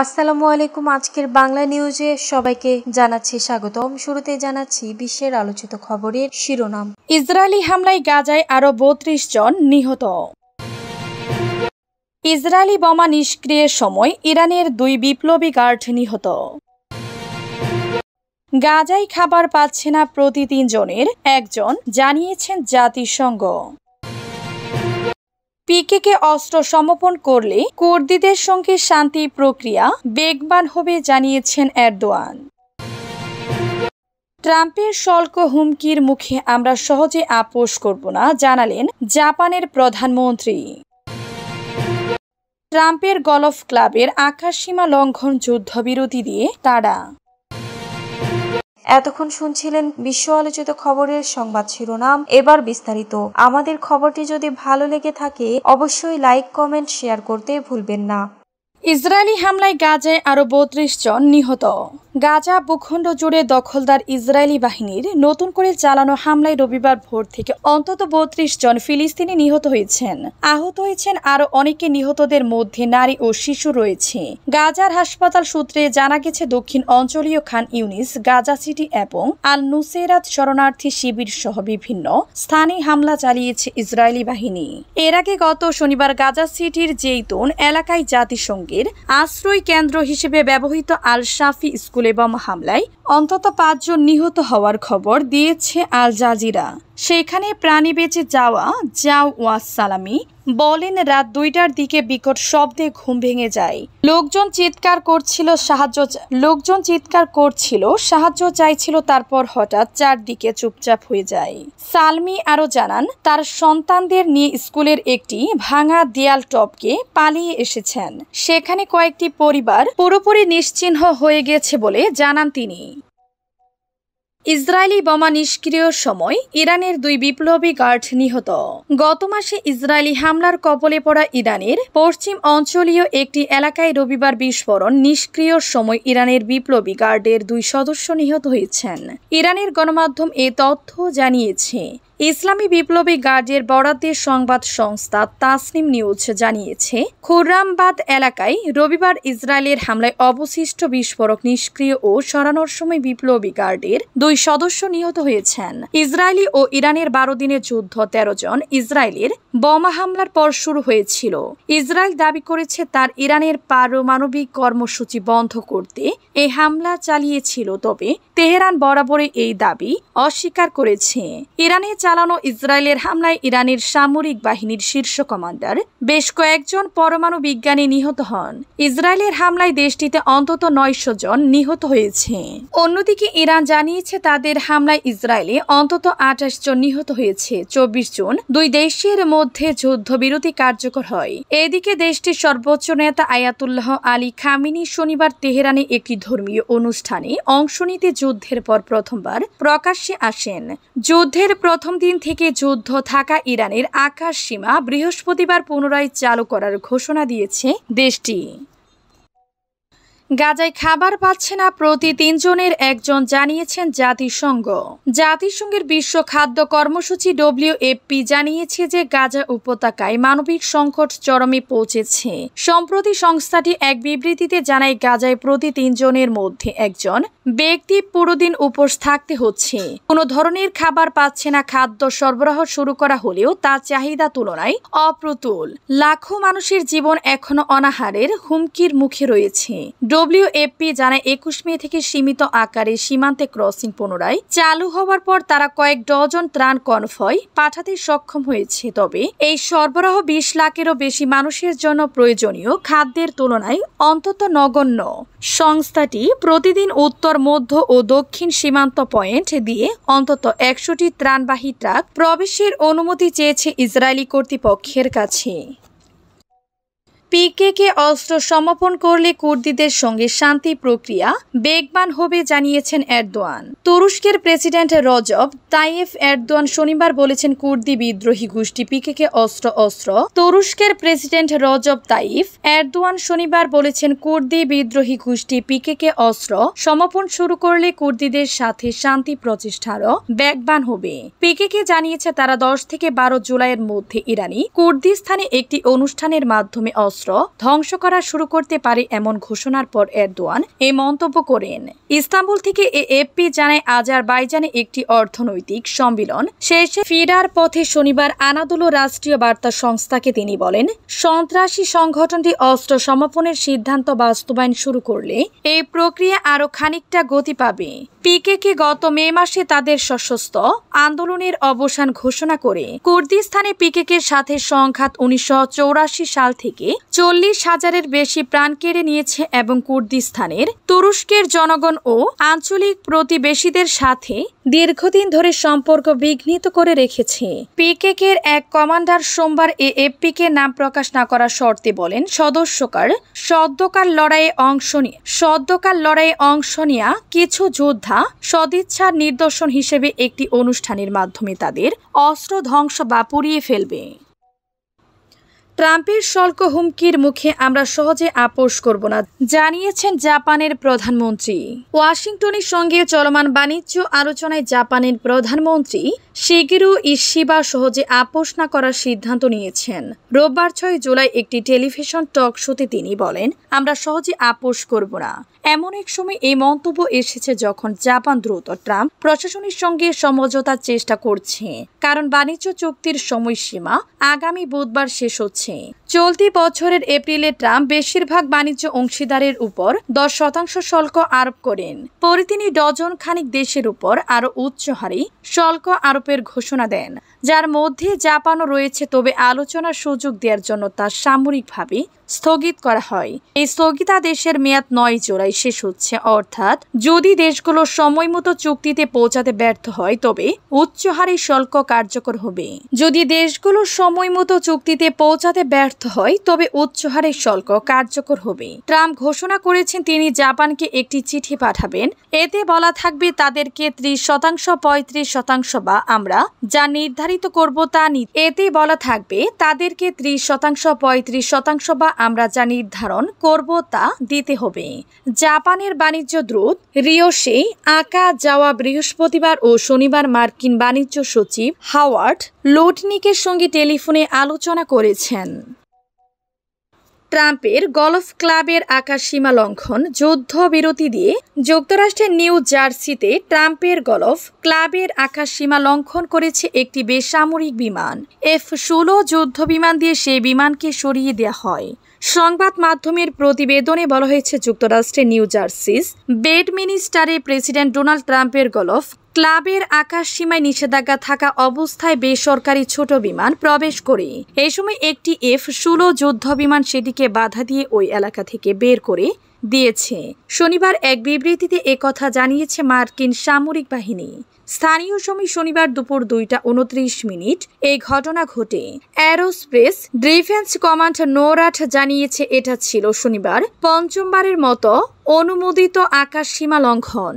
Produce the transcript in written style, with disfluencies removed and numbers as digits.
আসসালামু আলাইকুম। আজকের বাংলা নিউজে সবাইকে জানাচ্ছি স্বাগতম। শুরুতে জানাচ্ছি বিশ্বের আলোচিত খবরের শিরোনাম। ইসরায়েলি হামলায় গাজায় আরও ৩২ জন নিহত। ইসরায়েলি বোমা নিষ্ক্রিয়ের সময় ইরানের ২ বিপ্লবী গার্ড নিহত। গাজায় খাবার পাচ্ছে না প্রতি ৩ জনের একজন, জানিয়েছেন জাতিসংঘ। পিকেকে অস্ত্র সমর্পণ করলে কুর্দিদের সঙ্গে শান্তি প্রক্রিয়া বেগবান হবে, জানিয়েছেন এরদোয়ান। ট্রাম্পের শুল্ক হুমকির মুখে আমরা সহজে আপোস করব না, জানালেন জাপানের প্রধানমন্ত্রী। ট্রাম্পের গলফ ক্লাবের আকাশসীমা লঙ্ঘন যুদ্ধবিরতি দিয়ে তাড়া। এতক্ষণ শুনছিলেন বিশ্ব আলোচিত খবরের সংবাদ শিরোনাম। এবার বিস্তারিত। আমাদের খবরটি যদি ভালো লেগে থাকে অবশ্যই লাইক, কমেন্ট, শেয়ার করতে ভুলবেন না। ইসরায়েলি হামলায় গাজায় আরও ৩২ জন নিহত। গাজা ভূখণ্ড জুড়ে দখলদার ইসরায়েলি বাহিনীর নতুন করে চালানো হামলায় রবিবার ভোর থেকে অন্তত ৩২ জন ফিলিস্তিনি নিহত হয়েছেন। আহত হয়েছেন আরও অনেকে। নিহতদের মধ্যে নারী ও শিশু রয়েছে। গাজার হাসপাতাল সূত্রে জানা গেছে, দক্ষিণ অঞ্চলীয় খান ইউনিস, গাজা সিটি এবং আল নুসেরাত শরণার্থী শিবির সহ বিভিন্ন স্থানে হামলা চালিয়েছে ইসরায়েলি বাহিনী। এর আগে গত শনিবার গাজা সিটির জেইতুন এলাকায় জাতিসংঘের আশ্রয় কেন্দ্র হিসেবে ব্যবহৃত আল শাফি স্কুলে বোমা হামলায় অন্তত ৫ জন নিহত হওয়ার খবর দিয়েছে আল জাজিরা। সেখানে প্রাণী বেঁচে যাওয়া জাওয়াজ সালামি বলেন, রাত ২টার দিকে বিকট শব্দে ঘুম ভেঙে যায়। লোকজন চিৎকার করছিল, সাহায্য চাইছিল। তারপর হঠাৎ চারদিকে চুপচাপ হয়ে যায়। সালমি আরও জানান, তার সন্তানদের নিয়ে স্কুলের একটি ভাঙা দেয়াল টপকে পালিয়ে এসেছেন। সেখানে কয়েকটি পরিবার পুরোপুরি নিশ্চিহ্ন হয়ে গেছে বলে জানান তিনি। ইসরায়েলি বোমা নিষ্ক্রিয়র সময় ইরানের ২ বিপ্লবী গার্ড নিহত। গত মাসে ইসরায়েলি হামলার কবলে পড়া ইরানের পশ্চিম অঞ্চলীয় একটি এলাকায় রবিবার বিস্ফোরণ নিষ্ক্রিয়র সময় ইরানের বিপ্লবী গার্ডের ২ সদস্য নিহত হয়েছেন। ইরানের গণমাধ্যম এ তথ্য জানিয়েছে। ইসলামী বিপ্লবী গার্ডের বরাদ্দে সংবাদ সংস্থা তাসনিম নিউজ জানিয়েছে, খুররামবাদ এলাকায় রবিবার ইসরায়েলের হামলায় অবশিষ্ট বিস্ফোরক নিষ্ক্রিয় ও সরানোর সময় বিপ্লবী গার্ডের ২ সদস্য নিহত হয়েছেন। ইসরায়েলি ও ইরানের ১২ দিনের যুদ্ধ ১৩ জন ইসরায়েলের বোমা হামলার পর শুরু হয়েছিল। ইসরায়েল দাবি করেছে তার ইরানের পারমাণবিক কর্মসূচি বন্ধ করতে এই হামলা চালিয়েছিল, তবে তেহরান বরাবরই এই দাবি অস্বীকার করেছে। ইরানে চালানো ইসরায়েলের হামলায় ইরানের সামরিক বাহিনীর শীর্ষ কমান্ডার বেশ কয়েকজন পরমাণু বিজ্ঞানী নিহত হন। ইসরায়েলের হামলায় দেশটিতে অন্তত ৯০০ জন নিহত হয়েছে। অন্যদিকে ইরান জানিয়েছে তাদের হামলায় ইসরায়েলে অন্তত ২৮ জন নিহত হয়েছে। ২৪ জুন ২ দেশের মধ্যে যুদ্ধবিরতি কার্যকর হয়। এদিকে দেশটির সর্বোচ্চ নেতা আয়াতুল্লাহ আলী খামেনি শনিবার তেহরানে একটি ধর্মীয় অনুষ্ঠানে অংশ নিতে যুদ্ধের পর প্রথমবার প্রকাশ্যে আসেন। যুদ্ধের প্রথম দিন থেকে যুদ্ধ থাকা ইরানের আকাশ সীমা বৃহস্পতিবার পুনরায় চালু করার ঘোষণা দিয়েছে দেশটি। গাজায় খাবার পাচ্ছে না প্রতি ৩ জনের একজন, জানিয়েছেন জাতিসংঘ। জাতিসংঘের বিশ্ব খাদ্য কর্মসূচি WFP জানিয়েছে যে গাজা উপত্যকায় মানবিক সংকট চরমে পৌঁছেছে। সম্প্রতি সংস্থাটি এক বিবৃতিতে জানায়, গাজায় প্রতি ৩ জনের মধ্যে একজন ব্যক্তি পুরো দিন উপোস থাকতে হচ্ছে। কোনো ধরনের খাবার পাচ্ছে না। খাদ্য সরবরাহ শুরু করা হলেও তা চাহিদা তুলনায় অপ্রতুল। লাখো মানুষের জীবন এখনো অনাহারের হুমকির মুখে রয়েছে। WFP জানায়, ২১ মে থেকে সীমিত আকারে সীমান্তে ক্রসিং পুনরায় চালু হওয়ার পর তারা কয়েক ডজন ত্রাণ কনভয় পাঠাতে সক্ষম হয়েছে। তবে এই সরবরাহ ২০ লাখেরও বেশি মানুষের জন্য প্রয়োজনীয় খাদ্যের তুলনায় অন্তত নগণ্য। সংস্থাটি প্রতিদিন উত্তর, মধ্য ও দক্ষিণ সীমান্ত পয়েন্ট দিয়ে অন্তত ১০০টি ত্রাণবাহী ট্রাক প্রবেশের অনুমতি চেয়েছে ইসরায়েলি কর্তৃপক্ষের কাছে। পিকেকে অস্ত্র সমর্পণ করলে কুর্দিদের সঙ্গে শান্তি প্রক্রিয়া বেগবান হবে, জানিয়েছেন এরদোয়ান। তুরস্কের প্রেসিডেন্ট রজব তাইয়েফ এরদোয়ান শনিবার বলেছেন, কুর্দি বিদ্রোহী গোষ্ঠী পিকেকে অস্ত্র। তুরস্কের প্রেসিডেন্ট রজব তাইয়েফ এরদোয়ান শনিবার বলেছেন, কুর্দি বিদ্রোহী গোষ্ঠী পিকেকে অস্ত্র সমর্পণ শুরু করলে কুর্দিদের সাথে শান্তি প্রচেষ্টারও বেগবান হবে। পিকেকে জানিয়েছে তারা ১০ থেকে ১২ জুলাইয়ের মধ্যে ইরানি কুর্দিস্তানে একটি অনুষ্ঠানের মাধ্যমে অস্ত্র অস্ত্র ধ্বংস করা শুরু করতে পারে এমন ঘোষণার পর এরদোয়ান এই মন্তব্য করেন। ইস্তাম্বুল থেকে এএফপি জানায় আজারবাইজানে একটি অর্থনৈতিক সম্মেলন শেষে ফেরার পথে শনিবার আনাদোলু রাষ্ট্রীয় বার্তা সংস্থাকে তিনি বলেন, সন্ত্রাসী সংগঠনটি অস্ত্র সমাপনের সিদ্ধান্ত বাস্তবায়ন শুরু করলে এই প্রক্রিয়া আরও খানিকটা গতি পাবে। পিকেকে গত মে মাসে তাদের সশস্ত্র আন্দোলনের অবসান ঘোষণা করে কুর্দিস্তানে পিকেকের সাথে সংঘাত 1984 সাল থেকে 40,000-এর বেশি প্রাণ কেড়ে নিয়েছে এবং কুর্দিস্তানের তুরস্কের জনগণ ও আঞ্চলিক প্রতিবেশীদের সাথে দীর্ঘদিন ধরে সম্পর্ক বিঘ্নিত করে রেখেছে। পিকেকের এক কমান্ডার সোমবার এএফপিকে নাম প্রকাশ না করার শর্তে বলেন, সদ্যকাল লড়াইয়ে অংশ নেয়া কিছু যোদ্ধা সদিচ্ছার নিদর্শন হিসেবে একটি অনুষ্ঠানের মাধ্যমে তাদের অস্ত্র ধ্বংস বা পুড়িয়ে ফেলবে। ট্রাম্পের শুল্ক হুমকির মুখে আমরা সহজে আপোষ করব না, জানিয়েছেন জাপানের প্রধানমন্ত্রী। ওয়াশিংটনের সঙ্গে চলমান বাণিজ্য আলোচনায় জাপানের প্রধানমন্ত্রী শিগেরু ইশিবা সহজে আপোষ না করার সিদ্ধান্ত নিয়েছেন। রোববার 6 জুলাই একটি টেলিভিশন টক শোতে তিনি বলেন, আমরা সহজে আপোষ করব না। এমন এক সময় এই মন্তব্য এসেছে যখন জাপান দ্রুত ট্রাম্প প্রশাসনের সঙ্গে সমঝোতার চেষ্টা করছে, কারণ বাণিজ্য চুক্তির সময়সীমা আগামী বুধবার শেষ হচ্ছে। চলতি বছরের এপ্রিলে ট্রাম্প বেশিরভাগ বাণিজ্য অংশীদারের উপর 10% শুল্ক আরোপ করেন। পরে তিনি ডজন খানিক দেশের উপর আরও উচ্চ হারে শুল্ক আরোপের ঘোষণা দেন, যার মধ্যে জাপানও রয়েছে। তবে আলোচনার সুযোগ দেওয়ার জন্য তা সাময়িকভাবে স্থগিত করা হয়। এই স্থগিতাদেশের মেয়াদ 9 জুলাই শেষ হচ্ছে, অর্থাৎ যদি দেশগুলো সময়মতো চুক্তিতে পৌঁছাতে ব্যর্থ হয় তবে উচ্চ হারে শুল্ক কার্যকর হবে। যদি দেশগুলো সময়মতো চুক্তিতে পৌঁছাতে ব্যর্থ হয় তবে উচ্চ হারে শুল্ক কার্যকর হবে। ট্রাম্প ঘোষণা করেছেন তিনি জাপানকে একটি চিঠি পাঠাবেন। এতে বলা থাকবে তাদেরকে 30%, 35% বা আমরা যা নির্ধারিত করব তা এতে বলা থাকবে তাদেরকে 30%, 35% বা আমরা যা নির্ধারণ করব তা দিতে হবে। জাপানের বাণিজ্য দূত রিওশি আকাজাওয়া বৃহস্পতিবার ও শনিবার মার্কিন বাণিজ্য সচিব হাওয়ার্ড লুটনিকের সঙ্গে টেলিফোনে আলোচনা করেছেন। ট্রাম্পের গলফ ক্লাবের আকাশসীমা লঙ্ঘন, যুদ্ধবিরতি দিয়ে যুক্তরাষ্ট্রের নিউ জার্সিতে ট্রাম্পের গলফ ক্লাবের আকাশসীমা লঙ্ঘন করেছে একটি বেসামরিক বিমান। F-16 যুদ্ধ বিমান দিয়ে সেই বিমানকে সরিয়ে দেওয়া হয়। সংবাদ মাধ্যমের প্রতিবেদনে বলা হয়েছে, যুক্তরাষ্ট্রের নিউ জার্সিস বেডমিনিস্টারে প্রেসিডেন্ট ডোনাল্ড ট্রাম্পের গলফ ক্লাবের আকাশসীমায় নিষেধাজ্ঞা থাকা অবস্থায় বেসরকারি ছোট বিমান প্রবেশ করে। এই সময় একটি F-16 যুদ্ধ বিমান সেটিকে বাধা দিয়ে ওই এলাকা থেকে বের করে দিয়েছে। শনিবার এক বিবৃতিতে একথা জানিয়েছে মার্কিন সামরিক বাহিনী। স্থানীয় সময় শনিবার দুপুর 2:29 এই ঘটনা ঘটে। অ্যারোস্পেস ডিফেন্স কমান্ড নোরাট জানিয়েছে এটা ছিল শনিবার পঞ্চমবারের মতো অনুমোদিত আকাশসীমা লঙ্ঘন।